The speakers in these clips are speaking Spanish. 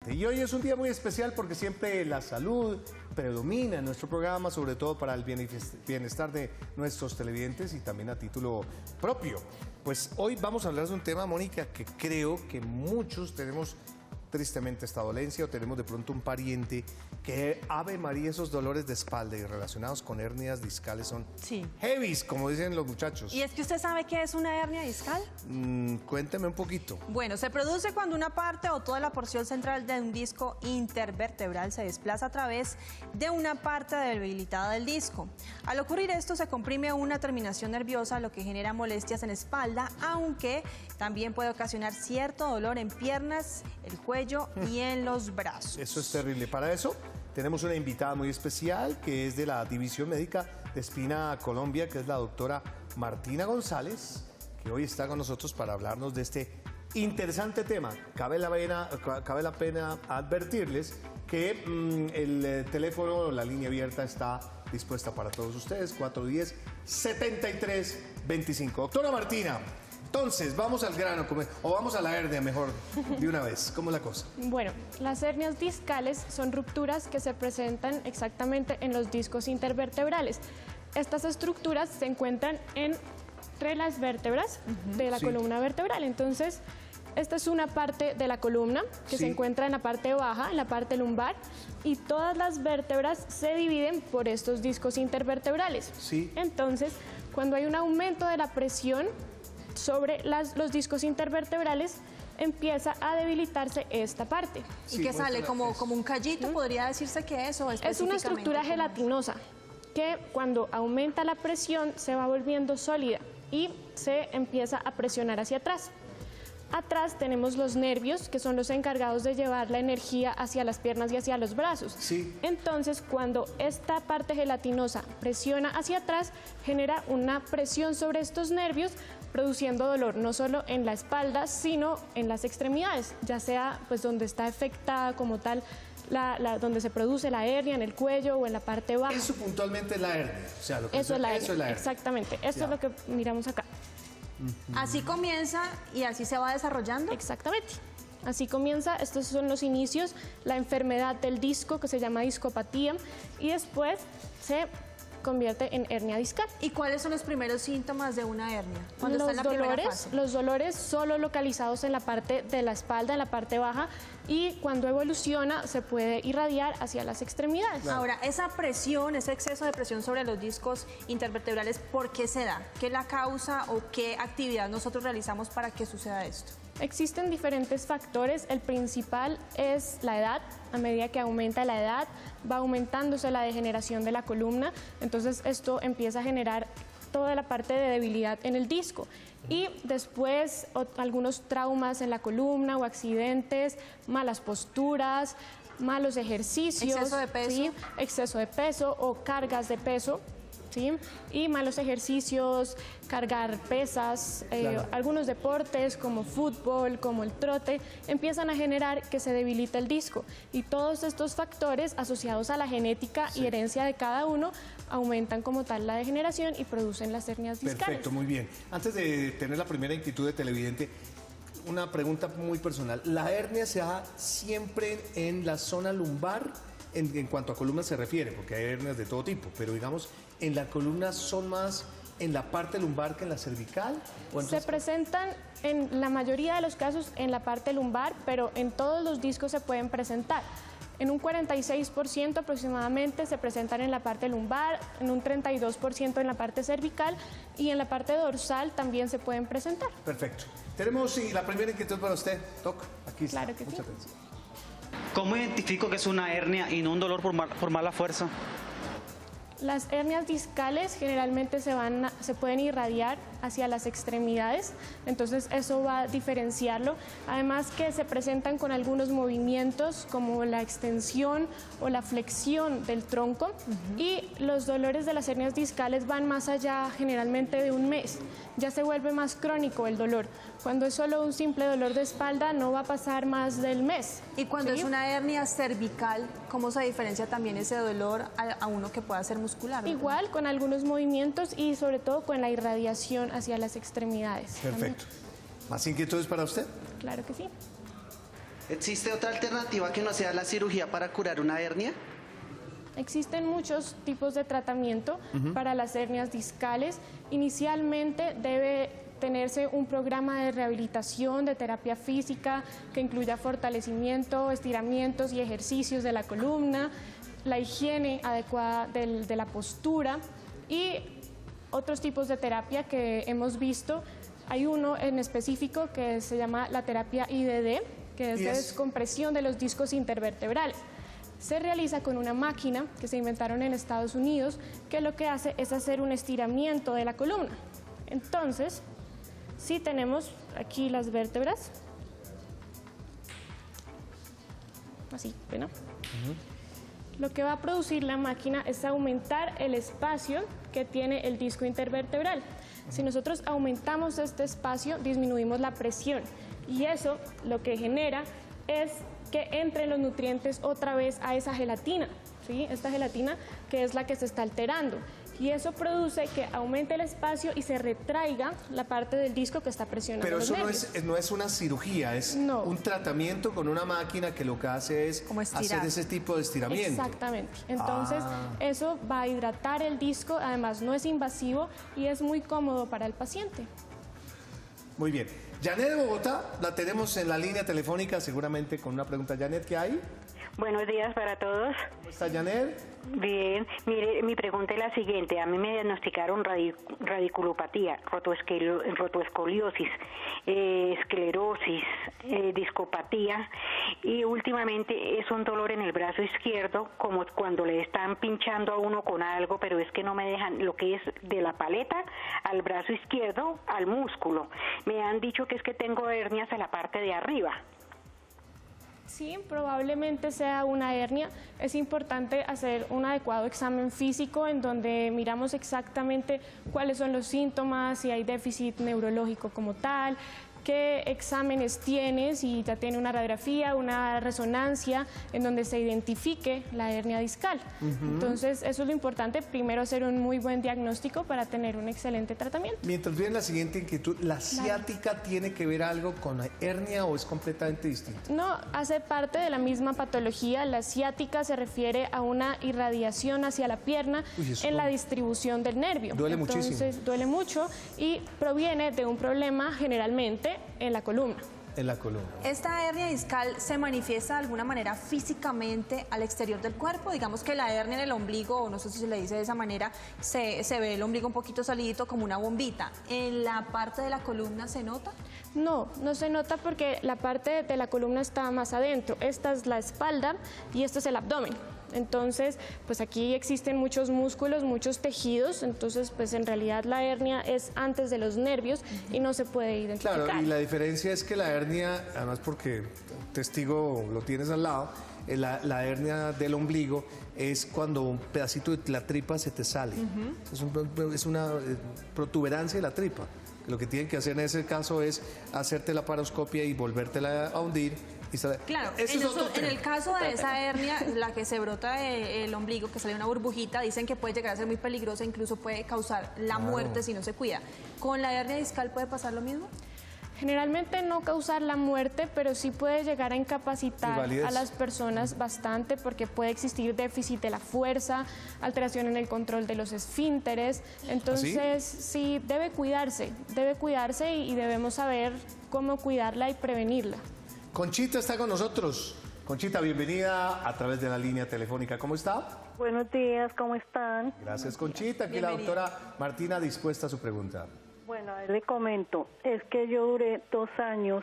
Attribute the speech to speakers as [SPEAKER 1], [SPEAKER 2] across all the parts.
[SPEAKER 1] Y hoy es un día muy especial porque siempre la salud predomina en nuestro programa, sobre todo para el bienestar de nuestros televidentes y también a título propio. Pues hoy vamos a hablar de un tema, Mónica, que creo que muchos tenemos tristemente esta dolencia o tenemos de pronto un pariente que, Ave María, esos dolores de espalda y relacionados con hernias discales son heavies, como dicen los muchachos.
[SPEAKER 2] ¿Y es que usted sabe qué es una hernia discal?
[SPEAKER 1] Cuénteme un poquito.
[SPEAKER 2] Bueno, se produce cuando una parte o toda la porción central de un disco intervertebral se desplaza a través de una parte debilitada del disco. Al ocurrir esto, se comprime una terminación nerviosa, lo que genera molestias en espalda, aunque también puede ocasionar cierto dolor en piernas, el cuello y en los brazos.
[SPEAKER 1] Eso es terrible. Para eso tenemos una invitada muy especial que es de la División Médica de Espina Colombia, que es la doctora Martina González, que hoy está con nosotros para hablarnos de este interesante tema. Cabe la pena advertirles que el teléfono, la línea abierta está dispuesta para todos ustedes, 410-7325. Doctora Martina, entonces, vamos al grano, o vamos a la hernia mejor, de una vez. ¿Cómo es la cosa?
[SPEAKER 3] Bueno, las hernias discales son rupturas que se presentan exactamente en los discos intervertebrales. Estas estructuras se encuentran entre las vértebras de la columna vertebral. Entonces, esta es una parte de la columna que se encuentra en la parte baja, en la parte lumbar, y todas las vértebras se dividen por estos discos intervertebrales. Entonces, cuando hay un aumento de la presión sobre los discos intervertebrales, empieza a debilitarse esta parte.
[SPEAKER 2] ¿Y qué sale? ¿Como un callito? ¿Podría decirse que eso
[SPEAKER 3] es una estructura gelatinosa que cuando aumenta la presión se va volviendo sólida y se empieza a presionar hacia atrás. Atrás tenemos los nervios, que son los encargados de llevar la energía hacia las piernas y hacia los brazos. Entonces, cuando esta parte gelatinosa presiona hacia atrás, genera una presión sobre estos nervios, produciendo dolor no solo en la espalda, sino en las extremidades, ya sea pues donde está afectada como tal, donde se produce la hernia, en el cuello o en la parte baja.
[SPEAKER 1] Eso puntualmente es la hernia. O sea,
[SPEAKER 3] eso es la hernia. Exactamente. Esto es lo que miramos acá.
[SPEAKER 2] Así comienza y así se va desarrollando.
[SPEAKER 3] Exactamente. Así comienza, estos son los inicios, la enfermedad del disco que se llama discopatía y después se convierte en hernia discal.
[SPEAKER 2] ¿Y cuáles son los primeros síntomas de una hernia?
[SPEAKER 3] Los dolores solo localizados en la parte de la espalda, en la parte baja, y cuando evoluciona se puede irradiar hacia las extremidades.
[SPEAKER 2] Ahora, esa presión, ese exceso de presión sobre los discos intervertebrales, ¿por qué se da? ¿Qué es la causa o qué actividad nosotros realizamos para que suceda esto?
[SPEAKER 3] Existen diferentes factores. El principal es la edad. A medida que aumenta la edad, va aumentándose la degeneración de la columna. Entonces, esto empieza a generar toda la parte de debilidad en el disco. Y después, algunos traumas en la columna o accidentes, malas posturas, malos ejercicios.
[SPEAKER 2] ¿Exceso de peso?
[SPEAKER 3] Exceso de peso o cargas de peso. Y malos ejercicios, cargar pesas, algunos deportes como fútbol, como el trote, empiezan a generar que se debilita el disco. Y todos estos factores asociados a la genética y herencia de cada uno aumentan como tal la degeneración y producen las hernias discales.
[SPEAKER 1] Perfecto, muy bien. Antes de tener la primera inquietud de televidente, una pregunta muy personal. ¿La hernia se da siempre en la zona lumbar? En cuanto a columna se refiere, porque hay hernias de todo tipo, pero digamos, ¿en la columna son más en la parte lumbar que en la cervical?
[SPEAKER 3] Se presentan en la mayoría de los casos en la parte lumbar, pero en todos los discos se pueden presentar. En un 46% aproximadamente se presentan en la parte lumbar, en un 32% en la parte cervical y en la parte dorsal también se pueden presentar.
[SPEAKER 1] Perfecto. Tenemos la primera inquietud para usted, Doc. Aquí está.
[SPEAKER 3] Claro que
[SPEAKER 1] Mucha
[SPEAKER 3] sí.
[SPEAKER 1] atención.
[SPEAKER 4] ¿Cómo identifico que es una hernia y no un dolor por mala fuerza?
[SPEAKER 3] Las hernias discales generalmente se pueden irradiar hacia las extremidades, entonces eso va a diferenciarlo. Además que se presentan con algunos movimientos como la extensión o la flexión del tronco y los dolores de las hernias discales van más allá generalmente de un mes. Ya se vuelve más crónico el dolor. Cuando es solo un simple dolor de espalda no va a pasar más del mes.
[SPEAKER 2] Y cuando es una hernia cervical, ¿cómo se diferencia también ese dolor a uno que pueda ser muscular?
[SPEAKER 3] Igual, con algunos movimientos y sobre todo con la irradiación hacia las extremidades.
[SPEAKER 1] Perfecto. ¿Más inquietudes para usted?
[SPEAKER 3] Claro que sí.
[SPEAKER 5] ¿Existe otra alternativa que no sea la cirugía para curar una hernia?
[SPEAKER 3] Existen muchos tipos de tratamiento para las hernias discales. Inicialmente debe tenerse un programa de rehabilitación, de terapia física, que incluya fortalecimiento, estiramientos y ejercicios de la columna, la higiene adecuada de la postura y otros tipos de terapia que hemos visto. Hay uno en específico que se llama la terapia IDD, que es de descompresión de los discos intervertebrales. Se realiza con una máquina que se inventaron en Estados Unidos, que lo que hace es hacer un estiramiento de la columna. Entonces, si tenemos aquí las vértebras, así, ¿no? Lo que va a producir la máquina es aumentar el espacio que tiene el disco intervertebral. Si nosotros aumentamos este espacio, disminuimos la presión y eso lo que genera es que entren los nutrientes otra vez a esa gelatina, ¿sí? Esta gelatina que es la que se está alterando. Y eso produce que aumente el espacio y se retraiga la parte del disco que está presionando.
[SPEAKER 1] Pero
[SPEAKER 3] los
[SPEAKER 1] eso
[SPEAKER 3] nervios.
[SPEAKER 1] no es una cirugía, es un tratamiento con una máquina que lo que hace es hacer ese tipo de estiramiento.
[SPEAKER 3] Exactamente. Entonces, eso va a hidratar el disco, además no es invasivo y es muy cómodo para el paciente.
[SPEAKER 1] Muy bien. Janet de Bogotá, la tenemos en la línea telefónica seguramente con una pregunta. Janet, ¿qué hay?
[SPEAKER 6] Buenos días para todos.
[SPEAKER 1] ¿Cómo está Janet?
[SPEAKER 6] Bien, mire, mi pregunta es la siguiente. A mí me diagnosticaron radiculopatía, rotoescoliosis, esclerosis, discopatía y últimamente es un dolor en el brazo izquierdo, como cuando le están pinchando a uno con algo, pero es que no me dejan lo que es de la paleta al brazo izquierdo al músculo. Me han dicho que es que tengo hernias a la parte de arriba.
[SPEAKER 3] Sí, probablemente sea una hernia. Es importante hacer un adecuado examen físico en donde miramos exactamente cuáles son los síntomas, si hay déficit neurológico como tal, qué exámenes tiene, si ya tiene una radiografía, una resonancia, en donde se identifique la hernia discal. Entonces, eso es lo importante, primero hacer un muy buen diagnóstico para tener un excelente tratamiento.
[SPEAKER 1] Mientras viene la siguiente inquietud, ¿la ciática tiene que ver algo con la hernia o es completamente distinto?
[SPEAKER 3] No, hace parte de la misma patología. La ciática se refiere a una irradiación hacia la pierna en la distribución del nervio.
[SPEAKER 1] Duele muchísimo.
[SPEAKER 3] Entonces, duele mucho y proviene de un problema generalmente en la columna.
[SPEAKER 1] En la columna.
[SPEAKER 2] ¿Esta hernia discal se manifiesta de alguna manera físicamente al exterior del cuerpo? Digamos que la hernia en el ombligo, o no sé si se le dice de esa manera, se ve el ombligo un poquito salidito como una bombita. ¿En la parte de la columna se nota?
[SPEAKER 3] No, no se nota porque la parte de la columna está más adentro. Esta es la espalda y este es el abdomen. Entonces, pues aquí existen muchos músculos, muchos tejidos, entonces pues en realidad la hernia es antes de los nervios y no se puede identificar.
[SPEAKER 1] Claro, y la diferencia es que la hernia, además porque testigo lo tienes al lado, la hernia del ombligo es cuando un pedacito de la tripa se te sale. Es una protuberancia de la tripa. Lo que tienen que hacer en ese caso es hacerte la laparoscopia y volvértela a hundir.
[SPEAKER 2] Claro, en el caso de esa hernia, la que se brota del ombligo, que sale una burbujita, dicen que puede llegar a ser muy peligrosa, incluso puede causar la muerte si no se cuida. ¿Con la hernia discal puede pasar lo mismo?
[SPEAKER 3] Generalmente no causar la muerte, pero sí puede llegar a incapacitar a las personas bastante porque puede existir déficit de la fuerza, alteración en el control de los esfínteres. Entonces, sí, debe cuidarse y debemos saber cómo cuidarla y prevenirla.
[SPEAKER 1] Conchita está con nosotros. Conchita, bienvenida a través de la línea telefónica. ¿Cómo está?
[SPEAKER 6] Buenos días, ¿cómo están?
[SPEAKER 1] Gracias, Conchita. Aquí la doctora Martina dispuesta a su pregunta.
[SPEAKER 6] Bueno, a ver, le comento, es que yo duré 2 años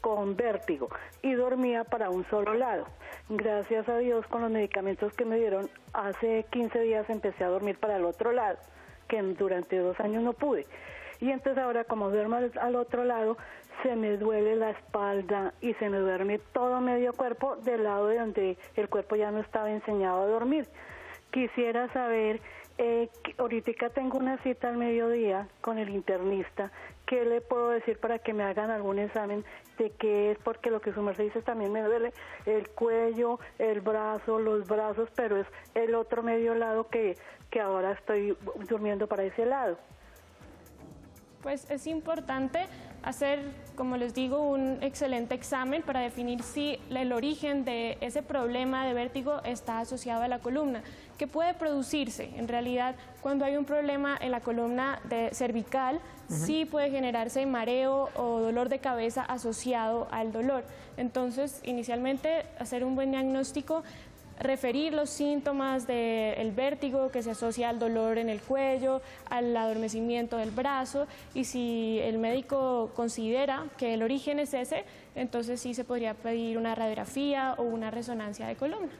[SPEAKER 6] con vértigo y dormía para un solo lado. Gracias a Dios, con los medicamentos que me dieron, hace 15 días empecé a dormir para el otro lado, que durante 2 años no pude. Y entonces ahora, como duermo al otro lado, se me duele la espalda y se me duerme todo medio cuerpo del lado de donde el cuerpo ya no estaba enseñado a dormir. Quisiera saber, ahorita tengo una cita al mediodía con el internista, ¿qué le puedo decir para que me hagan algún examen de qué es? Porque lo que su merced dice también me duele el cuello, el brazo, los brazos, pero es el otro medio lado que ahora estoy durmiendo para ese lado.
[SPEAKER 3] Pues es importante hacer, como les digo, un excelente examen para definir si el origen de ese problema de vértigo está asociado a la columna, que puede producirse. En realidad, cuando hay un problema en la columna cervical, sí puede generarse mareo o dolor de cabeza asociado al dolor. Entonces, inicialmente, hacer un buen diagnóstico, referir los síntomas del vértigo que se asocia al dolor en el cuello, al adormecimiento del brazo, y si el médico considera que el origen es ese, entonces sí se podría pedir una radiografía o una resonancia de columna.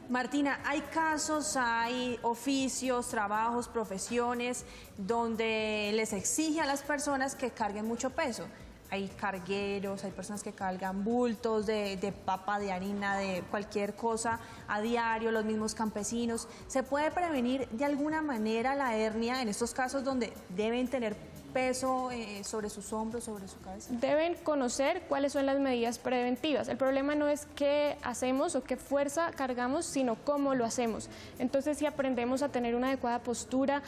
[SPEAKER 2] Martina, hay casos, hay oficios, trabajos, profesiones donde les exige a las personas que carguen mucho peso. Hay cargueros, hay personas que cargan bultos de papa, de harina, de cualquier cosa a diario, los mismos campesinos. ¿Se puede prevenir de alguna manera la hernia en estos casos donde deben tener peso sobre sus hombros, sobre su cabeza?
[SPEAKER 3] Deben conocer cuáles son las medidas preventivas. El problema no es qué hacemos o qué fuerza cargamos, sino cómo lo hacemos. Entonces, si aprendemos a tener una adecuada postura,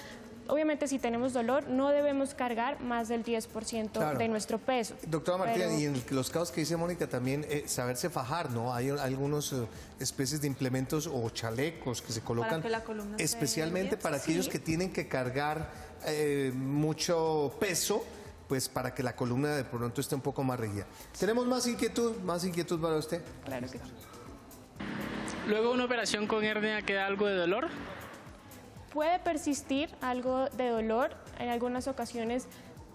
[SPEAKER 3] obviamente, si tenemos dolor, no debemos cargar más del 10% de nuestro peso.
[SPEAKER 1] Doctora Martina, y en los casos que dice Mónica también, saberse fajar, ¿no? Hay algunos especies de implementos o chalecos que se colocan
[SPEAKER 2] para que la columna
[SPEAKER 1] especialmente para aquellos que tienen que cargar mucho peso, pues para que la columna de pronto esté un poco más rígida. ¿Tenemos más inquietud para usted?
[SPEAKER 3] Claro que sí.
[SPEAKER 7] Luego de una operación con hernia, ¿queda algo de dolor?
[SPEAKER 3] Puede persistir algo de dolor, en algunas ocasiones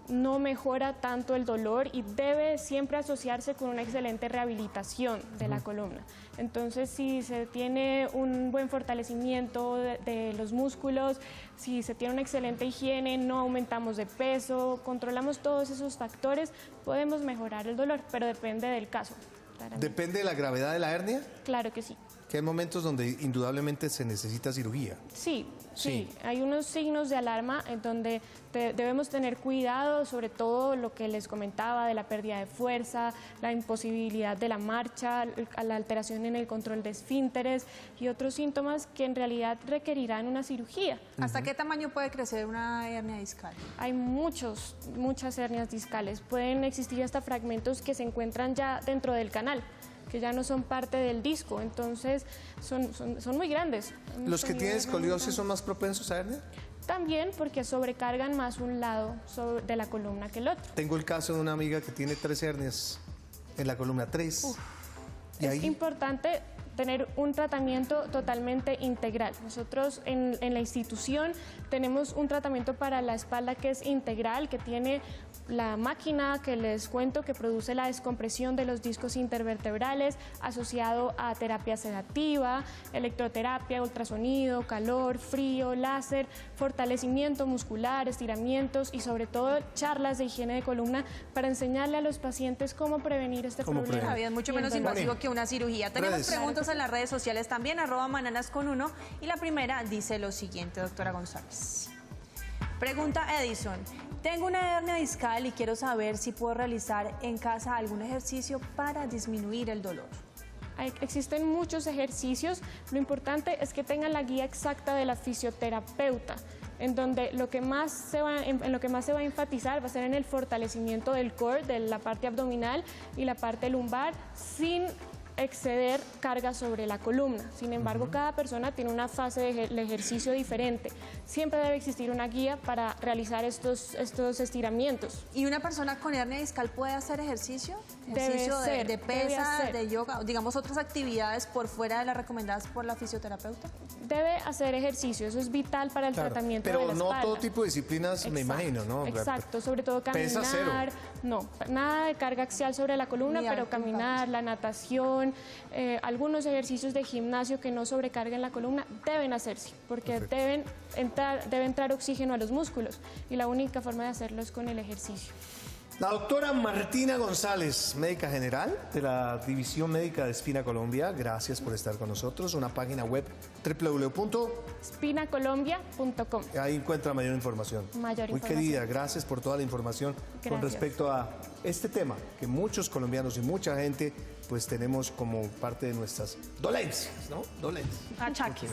[SPEAKER 3] no mejora tanto el dolor y debe siempre asociarse con una excelente rehabilitación de la columna. Entonces, si se tiene un buen fortalecimiento de los músculos, si se tiene una excelente higiene, no aumentamos de peso, controlamos todos esos factores, podemos mejorar el dolor, pero depende del caso. Claramente.
[SPEAKER 1] ¿Depende de la gravedad de la hernia?
[SPEAKER 3] Claro que sí.
[SPEAKER 1] Que hay momentos donde indudablemente se necesita cirugía.
[SPEAKER 3] Sí. Hay unos signos de alarma en donde debemos tener cuidado, sobre todo lo que les comentaba de la pérdida de fuerza, la imposibilidad de la marcha, la alteración en el control de esfínteres y otros síntomas que en realidad requerirán una cirugía.
[SPEAKER 2] ¿Hasta qué tamaño puede crecer una hernia discal?
[SPEAKER 3] Hay muchas hernias discales. Pueden existir hasta fragmentos que se encuentran ya dentro del canal, que ya no son parte del disco, entonces son muy grandes.
[SPEAKER 1] ¿Los que tienen escoliosis son más propensos a hernia?
[SPEAKER 3] También porque sobrecargan más un lado de la columna que el otro.
[SPEAKER 1] Tengo el caso de una amiga que tiene 3 hernias en la columna, 3.
[SPEAKER 3] Es importante tener un tratamiento totalmente integral. Nosotros en la institución tenemos un tratamiento para la espalda que es integral, que tiene la máquina que les cuento que produce la descompresión de los discos intervertebrales, asociado a terapia sedativa, electroterapia, ultrasonido, calor, frío, láser, fortalecimiento muscular, estiramientos y sobre todo charlas de higiene de columna para enseñarle a los pacientes cómo prevenir este problema.
[SPEAKER 2] Es mucho menos invasivo que una cirugía. Tenemos preguntas en las redes sociales también, @mananascon1, y la primera dice lo siguiente, doctora González. Pregunta Edison: tengo una hernia discal y quiero saber si puedo realizar en casa algún ejercicio para disminuir el dolor.
[SPEAKER 3] Existen muchos ejercicios, lo importante es que tengan la guía exacta de la fisioterapeuta, en donde en lo que más se va a enfatizar va a ser en el fortalecimiento del core, de la parte abdominal y la parte lumbar, sin exceder carga sobre la columna. Sin embargo, cada persona tiene una fase de ejercicio diferente. Siempre debe existir una guía para realizar estos estiramientos.
[SPEAKER 2] ¿Y una persona con hernia discal puede hacer ejercicio? ¿Ejercicio de pesas, de yoga, digamos otras actividades por fuera de las recomendadas por la fisioterapeuta?
[SPEAKER 3] Debe hacer ejercicio, eso es vital para el tratamiento de la espalda.
[SPEAKER 1] Pero no todo tipo de disciplinas, me imagino, ¿no?
[SPEAKER 3] Exacto, sobre todo caminar.
[SPEAKER 1] Pesa cero.
[SPEAKER 3] No, nada de carga axial sobre la columna, pero caminar, la natación, algunos ejercicios de gimnasio que no sobrecarguen la columna deben hacerse, porque debe entrar oxígeno a los músculos y la única forma de hacerlo es con el ejercicio.
[SPEAKER 1] La doctora Martina González, médica general de la División Médica de Spina Colombia, gracias por estar con nosotros. Una página web
[SPEAKER 3] www.spinacolombia.com.
[SPEAKER 1] Ahí encuentra mayor información. Muy querida, gracias por toda la información con respecto a este tema que muchos colombianos y mucha gente pues tenemos como parte de nuestras dolencias, ¿no? Dolencias.
[SPEAKER 2] Achaques.